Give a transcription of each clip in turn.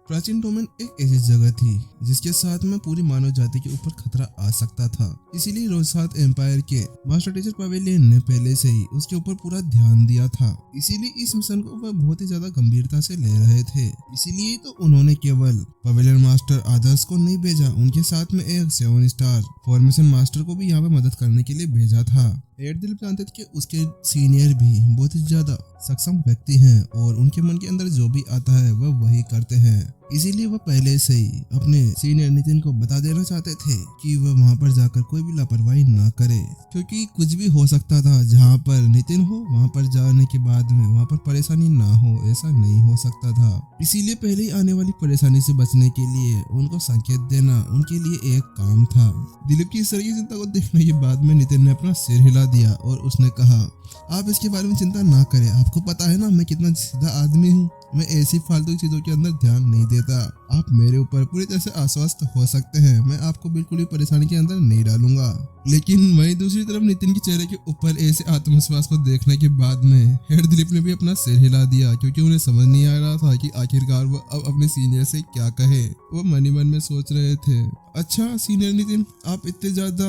प्राचीन डोमेन एक ऐसी जगह थी जिसके साथ में पूरी मानव जाति के ऊपर खतरा आ सकता था। इसीलिए रोसात एम्पायर के मास्टर टीचर पवेलियन ने पहले से ही उसके ऊपर पूरा ध्यान दिया था। इसीलिए इस मिशन को वह बहुत ही ज्यादा गंभीरता से ले रहे थे। इसीलिए तो उन्होंने केवल पवेलियन मास्टर आदर्श को नहीं भेजा, उनके साथ में एक 7 स्टार फॉर्मेशन मास्टर को भी यहाँ पे मदद करने के लिए भेजा था। एड दिलीप जानते थे कि उसके सीनियर भी बहुत ही ज्यादा सक्षम व्यक्ति हैं और उनके मन के अंदर जो भी आता है वह वही करते हैं। इसीलिए वह पहले से ही अपने सीनियर नितिन को बता देना चाहते थे कि वह वहां पर जाकर कोई भी लापरवाही ना करे, क्योंकि कुछ भी हो सकता था। जहां पर नितिन हो वहां पर जाने के बाद में वहां पर परेशानी ना हो, ऐसा नहीं हो सकता था। इसीलिए पहले ही आने वाली परेशानी से बचने के लिए उनको संकेत देना उनके लिए एक काम था। दिलीप की इस तरह की चिंता को देखने के बाद में नितिन ने अपना सिर हिला दिया और उसने कहा, आप इसके बारे में चिंता ना करें। आपको पता है ना मैं कितना सीधा आदमी हूँ। मैं ऐसी फालतू चीजों के अंदर ध्यान नहीं देता। आप मेरे ऊपर पूरी तरह से आश्वस्त हो सकते हैं। मैं आपको बिल्कुल भी परेशानी के अंदर नहीं डालूंगा। लेकिन वहीं दूसरी तरफ नितिन के चेहरे के ऊपर ऐसे आत्मविश्वास को देखने के बाद में हेड दिलीप ने भी अपना सिर हिला दिया, क्योंकि उन्हें समझ नहीं आ रहा था कि आखिरकार वो अब अपने सीनियर से क्या कहे। वो मन ही मन में सोच रहे थे, अच्छा सीनियर नितिन, आप इतने ज्यादा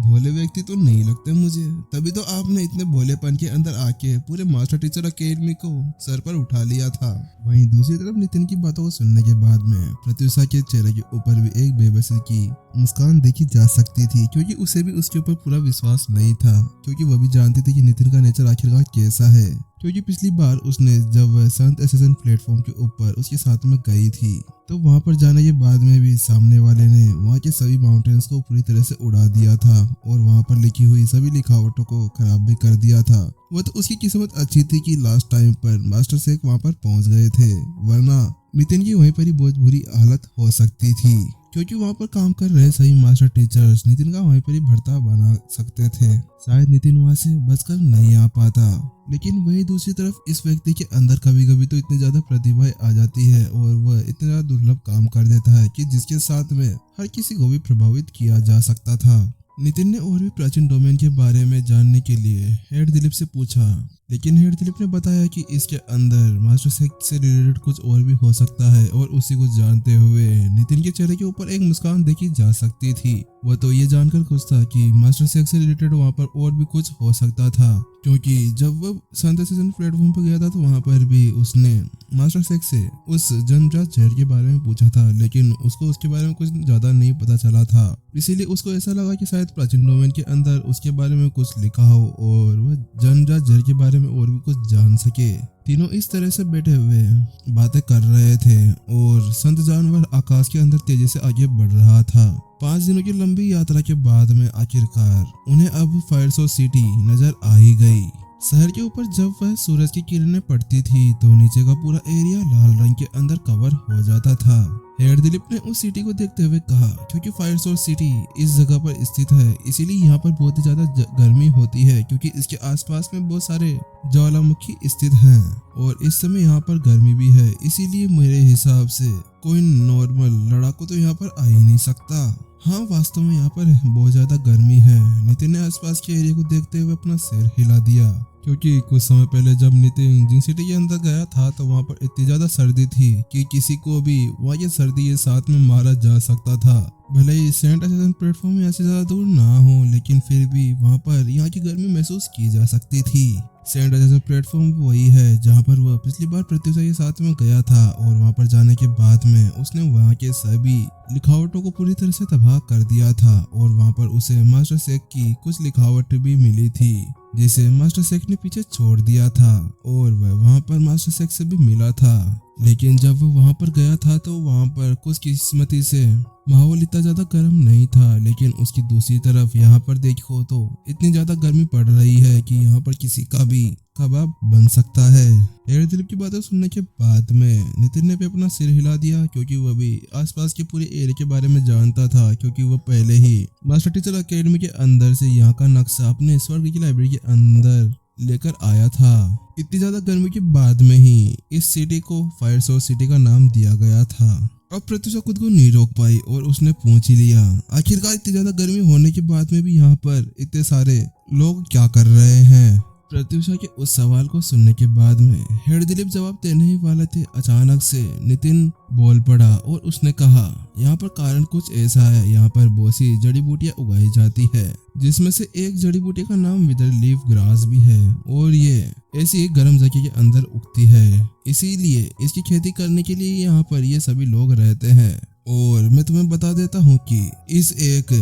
भोले व्यक्ति तो नहीं लगते मुझे, तभी तो आपने इतने भोलेपन के अंदर आके पूरे मास्टर टीचर अकेडमी को सर पर उठा लिया था। वहीं दूसरी तरफ नितिन की बातों को सुनने के बाद में प्रत्युषा के चेहरे के ऊपर भी एक बेबसी की मुस्कान देखी जा सकती थी, क्योंकि उसे भी उसके ऊपर पूरा विश्वास नहीं था, क्योंकि वह भी जानती थी कि नितिन का नेचर आखिरकार कैसा है। क्योंकि पिछली बार उसने जब वह संत एसेसन प्लेटफॉर्म के ऊपर उसके साथ में गई थी तो वहां पर जाने के बाद में भी सामने वाले ने वहां के सभी माउंटेन्स को पूरी तरह से उड़ा दिया था और वहां पर लिखी हुई सभी लिखावटों को खराब भी कर दिया था। वह तो उसकी किस्मत अच्छी थी कि लास्ट टाइम पर मास्टर शेख वहां पर पहुंच गए थे, वरना नितिन की वहीं पर ही बहुत बुरी हालत हो सकती थी। क्योंकि वहाँ पर काम कर रहे सही मास्टर टीचर्स नितिन का वहीं पर ही भर्ता बना सकते थे। शायद नितिन वहाँ से बचकर नहीं आ पाता। लेकिन वही दूसरी तरफ इस व्यक्ति के अंदर कभी कभी तो इतनी ज्यादा प्रतिभा आ जाती है और वह इतना ज्यादा दुर्लभ काम कर देता है कि जिसके साथ में हर किसी को भी प्रभावित किया जा सकता था। नितिन ने और भी प्राचीन डोमेन के बारे में जानने के लिए हेड दिलीप से पूछा, लेकिन हेड दिलीप ने बताया कि इसके अंदर मास्टर शेख से रिलेटेड कुछ और भी हो सकता है और उसी को जानते हुए नितिन के चेहरे के ऊपर एक मुस्कान देखी जा सकती थी। वह तो ये जानकर खुश था कि मास्टर शेख से रिलेटेड वहाँ पर और भी कुछ हो सकता था, क्योंकि जब वह संत एसेसन प्लेटफॉर्म पर गया था तो वहाँ पर भी उसने मास्टर शेख से उस जन्मजात जहर के बारे में पूछा था, लेकिन उसको उसके बारे में कुछ ज्यादा नहीं पता चला था। इसीलिए उसको ऐसा लगा कि शायद प्राचीन डोमेन के अंदर उसके बारे में कुछ लिखा हो और वह जन्मजात जहर के बारे में और भी कुछ जान सके। तीनों इस तरह से बैठे हुए बातें कर रहे थे और संत जानवर आकाश के अंदर तेजी से आगे बढ़ रहा था। 5 दिनों की लंबी यात्रा के बाद में आखिरकार उन्हें अब फायरसो सिटी नजर आ ही गई। शहर के ऊपर जब वह सूरज की किरणें पड़ती थी तो नीचे का पूरा एरिया लाल रंग के अंदर कवर हो जाता था। हेड दिलीप ने उस सिटी को देखते हुए कहा, क्योंकि फायरसोर्स सिटी इस जगह पर स्थित है इसीलिए यहाँ पर बहुत ही ज्यादा गर्मी होती है, क्योंकि इसके आसपास में बहुत सारे ज्वालामुखी स्थित हैं और इस समय यहाँ पर गर्मी भी है। इसीलिए मेरे हिसाब से कोई नॉर्मल लड़ाकू तो यहाँ पर आ ही नहीं सकता। हाँ, वास्तव में यहाँ पर बहुत ज्यादा गर्मी है। नितिन ने आसपास के एरिया को देखते हुए अपना सिर हिला दिया, क्योंकि कुछ समय पहले जब नितिन जिंग सिटी के अंदर गया था तो वहाँ पर इतनी ज्यादा सर्दी थी कि किसी को भी वहाँ की सर्दी के साथ में मारा जा सकता था। भले ही सेंट एसेसन प्लेटफॉर्म में ऐसे ज्यादा दूर ना हो, लेकिन फिर भी वहाँ पर यहाँ की गर्मी महसूस की जा सकती थी। सेंट एसेसन प्लेटफॉर्म वही है जहाँ पर वह पिछली बार प्रत्युषा के साथ में गया था और वहाँ पर जाने के बाद में उसने वहाँ के सभी लिखावटों को पूरी तरह से तबाह कर दिया था और वहाँ पर उसे मास्टर शेख की कुछ लिखावट भी मिली थी जिसे मास्टर शेख ने पीछे छोड़ दिया था और वह वहाँ पर मास्टर शेख से भी मिला था। लेकिन जब वो वहाँ पर गया था तो वहाँ पर कुछ किस्मती से माहौल इतना ज्यादा गर्म नहीं था, लेकिन उसकी दूसरी तरफ यहाँ पर देखो तो इतनी ज्यादा गर्मी पड़ रही है कि यहाँ पर किसी का भी कबाब बन सकता है। हेड दिलीप की बातें सुनने के बाद में नितिन ने भी अपना सिर हिला दिया, क्योंकि वह भी आसपास के पूरे एरिया के बारे में जानता था, क्योंकि वह पहले ही मास्टर टीचर अकेडमी के अंदर से यहाँ का नक्शा अपने स्वर्ग की लाइब्रेरी के अंदर लेकर आया था। इतनी ज्यादा गर्मी के बाद में ही इस सिटी को फायरसोर्स सिटी का नाम दिया गया था। अब प्रत्युषा खुद को नहीं रोक पाई और उसने पूछ ही लिया, आखिरकार इतनी ज्यादा गर्मी होने के बाद में भी यहाँ पर इतने सारे लोग क्या कर रहे हैं। प्रत्युषा के उस सवाल को सुनने के बाद में हेड दिलीप जवाब देने ही वाले थे, अचानक से नितिन बोल पड़ा और उसने कहा, यहाँ पर कारण कुछ ऐसा है, यहाँ पर बहुत सी जड़ी बूटियाँ उगाई जाती है, जिसमें से एक जड़ी बूटी का नाम विदर लीफ ग्रास भी है और ये ऐसी एक गर्म जगह के अंदर उगती है, इसीलिए इसकी खेती करने के लिए यहाँ पर ये सभी लोग रहते हैं। और मैं तुम्हें बता देता हूँ कि इस एक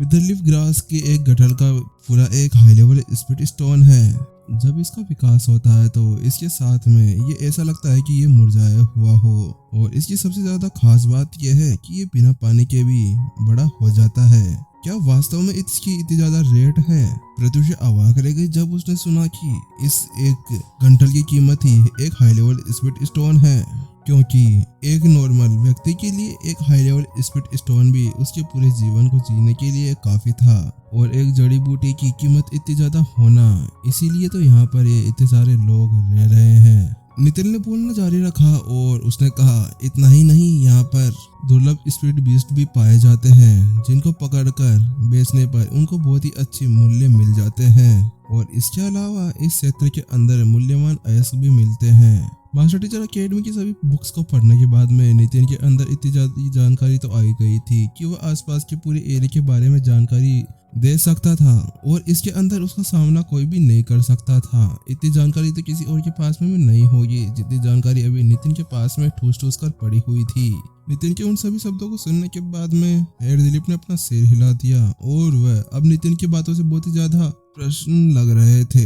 विदर लीफ ग्रास के एक गठल का पूरा एक हाई लेवल स्पिरिट स्टोन है। जब इसका विकास होता है तो इसके साथ में ये ऐसा लगता है कि ये मुरझाया हुआ हो और इसकी सबसे ज्यादा खास बात यह है कि ये बिना पानी के भी बड़ा हो जाता है। क्या वास्तव में इसकी इतनी ज्यादा रेट है? प्रत्युषा अवाक रह गई जब उसने सुना कि इस एक घंटल की कीमत ही एक हाई लेवल स्पिरिट स्टोन है, क्योंकि एक नॉर्मल व्यक्ति के लिए एक हाई लेवल स्पिरिट स्टोन भी उसके पूरे जीवन को जीने के लिए काफी था और एक जड़ी बूटी की कीमत इतनी ज्यादा होना, इसीलिए तो यहाँ पर ये इतने सारे लोग रह रहे हैं। नितिन ने बोलना जारी रखा और उसने कहा, इतना ही नहीं, यहाँ पर दुर्लभ स्पिरिट बीस्ट भी पाए जाते हैं जिनको पकड़कर बेचने पर उनको बहुत ही अच्छे मूल्य मिल जाते हैं और इसके अलावा इस क्षेत्र के अंदर मूल्यवान अयस्क भी मिलते हैं। मास्टर टीचर अकेडमी की सभी बुक्स को पढ़ने के बाद में नितिन के अंदर इतनी ज्यादा जानकारी तो आई गई थी कि वह आसपास के पूरे एरिया के बारे में जानकारी दे सकता था और इसके अंदर उसका सामना कोई भी नहीं कर सकता था। इतनी जानकारी तो किसी और के पास में भी नहीं होगी जितनी जानकारी अभी नितिन के पास में ठूस ठूस कर पड़ी हुई थी। नितिन के उन सभी शब्दों को सुनने के बाद में हेड दिलीप ने अपना सिर हिला दिया और वह अब नितिन की बातों से बहुत ही ज्यादा प्रश्न लग रहे थे।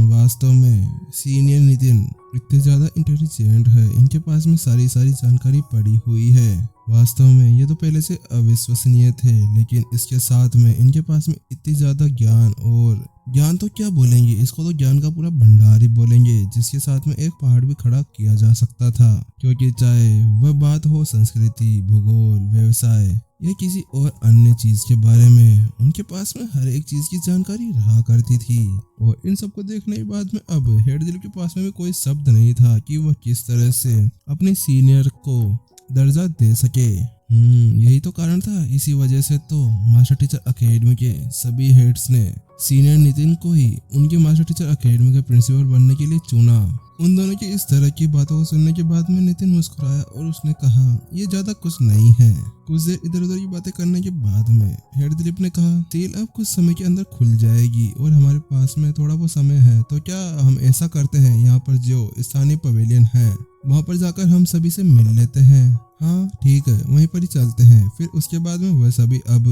वास्तव में सीनियर नितिन इतने ज्यादा इंटेलिजेंट है, इनके पास में सारी जानकारी पड़ी हुई है। वास्तव में ये तो पहले से अविश्वसनीय थे, लेकिन इसके साथ में इनके पास में इतनी ज्यादा ज्ञान, और ज्ञान तो क्या बोलेंगे, इसको तो ज्ञान का पूरा भंडार ही बोलेंगे, जिसके साथ में एक पहाड़ भी खड़ा किया जा सकता था। क्योंकि चाहे वह बात हो संस्कृति, भूगोल, व्यवसाय या किसी और अन्य चीज के बारे में, उनके पास में हर एक चीज की जानकारी रहा करती थी। और इन सबको देखने के बाद में अब हेड दिलीप के पास में भी कोई शब्द नहीं था कि वह किस तरह से अपने सीनियर को दर्जा दे सके। यही तो कारण था, इसी वजह से तो मास्टर टीचर अकेडमी के सभी हेड्स ने सीनियर नितिन को ही उनके मास्टर टीचर अकेडमी के प्रिंसिपल बनने के लिए चुना। उन दोनों की इस तरह की बातों को सुनने के बाद में नितिन मुस्कुराया और उसने कहा, ये ज्यादा कुछ नहीं है। कुछ देर इधर उधर की बातें करने के बाद में हेड दिलीप ने कहा, सेल अब कुछ समय के अंदर खुल जाएगी और हमारे पास में थोड़ा बहुत समय है, तो क्या हम ऐसा करते हैं, यहाँ पर जो स्थानीय पवेलियन है वहाँ पर जाकर हम सभी से मिल लेते हैं। हाँ ठीक है, वहीं पर ही चलते हैं। फिर उसके बाद में वह सभी अब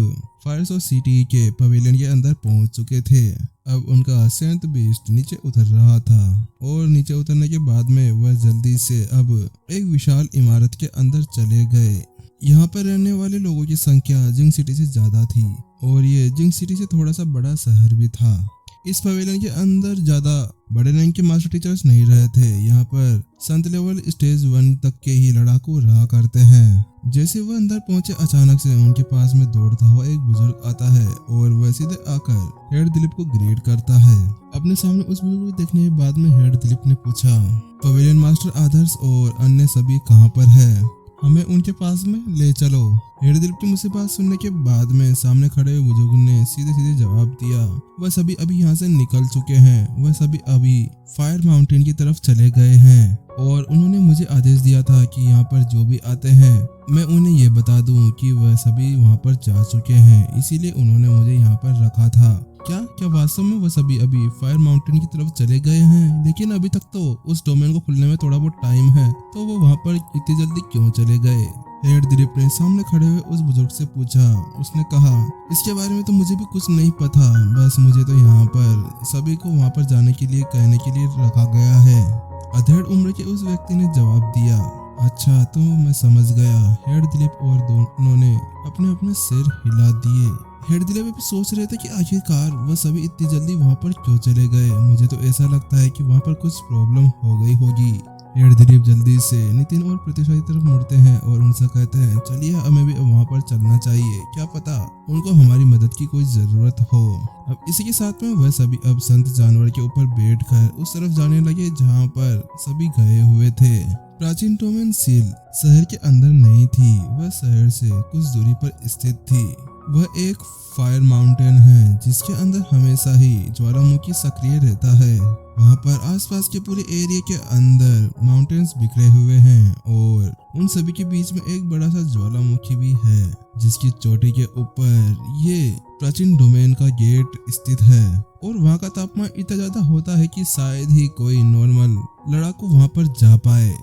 फायर्स और सिटी के पवेलियन के अंदर पहुंच चुके थे। अब उनका सेंट बीस्ट नीचे उतर रहा था और नीचे उतरने के बाद में वह जल्दी से अब एक विशाल इमारत के अंदर चले गए। यहाँ पर रहने वाले लोगों की संख्या जिंग सिटी से ज्यादा थी और ये जिंग सिटी से थोड़ा सा बड़ा शहर भी था। इस पवेलियन के अंदर ज्यादा बड़े रैंक के मास्टर टीचर्स नहीं रहे थे। यहाँ पर संत लेवल स्टेज 1 तक के ही लड़ाकू रहा करते हैं। जैसे वह अंदर पहुंचे, अचानक से उनके पास में दौड़ता हुआ एक बुजुर्ग आता है और वह सीधे आकर हेड दिलीप को ग्रेड करता है। अपने सामने उस बुजुर्ग को देखने के बाद में हेड दिलीप ने पूछा, पवेलियन मास्टर आदर्श और अन्य सभी कहाँ पर है, हमें उनके पास में ले चलो। हेड दिलीप की मुझसे बात सुनने के बाद में सामने खड़े हुए बुजुर्ग ने सीधे सीधे जवाब दिया, वह सभी अभी यहाँ से निकल चुके हैं, वह सभी अभी फायर माउंटेन की तरफ चले गए हैं और उन्होंने मुझे आदेश दिया था कि यहाँ पर जो भी आते हैं मैं उन्हें ये बता दूं कि वह सभी वहाँ पर जा चुके हैं, इसीलिए उन्होंने मुझे यहाँ पर रखा था। क्या वास्तव में वह सभी अभी फायर माउंटेन की तरफ चले गए हैं? लेकिन अभी तक तो उस डोमेन को खुलने में थोड़ा बहुत टाइम है, तो वो वहाँ पर इतनी जल्दी क्यों चले गए? हेड दिलीप ने सामने खड़े हुए उस बुजुर्ग से पूछा। उसने कहा, इसके बारे में तो मुझे भी कुछ नहीं पता, बस मुझे तो यहाँ पर सभी को वहाँ पर जाने के लिए कहने के लिए रखा गया है। अधेड़ उम्र के उस व्यक्ति ने जवाब दिया। अच्छा तो मैं समझ गया। हेड दिलीप और दोनों ने अपने अपने सिर हिला दिए। हेड दिलीप भी सोच रहे थे कि आखिरकार वह सभी इतनी जल्दी वहाँ पर क्यों चले गए। मुझे तो ऐसा लगता है कि वहाँ पर कुछ प्रॉब्लम हो गई होगी। हेड दिलीप जल्दी से नितिन और प्रत्युषा की तरफ मुड़ते हैं और उनसे कहते हैं, चलिए हमें भी वहाँ पर चलना चाहिए, क्या पता उनको हमारी मदद की कोई जरूरत हो। अब इसी के साथ में वह सभी अब संत जानवर के ऊपर बैठकर उस तरफ जाने लगे जहाँ पर सभी गए हुए थे। प्राचीन टोमेन सील शहर के अंदर नहीं थी, वह शहर से कुछ दूरी पर स्थित थी। वह एक फायर माउंटेन है जिसके अंदर हमेशा ही ज्वालामुखी सक्रिय रहता है। वहाँ पर आसपास के पूरे एरिया के अंदर माउंटेन्स बिखरे हुए हैं और उन सभी के बीच में एक बड़ा सा ज्वालामुखी भी है जिसकी चोटी के ऊपर ये प्राचीन डोमेन का गेट स्थित है। और वहाँ का तापमान इतना ज्यादा होता है कि शायद ही कोई नॉर्मल लड़ाकू वहाँ पर जा पाए।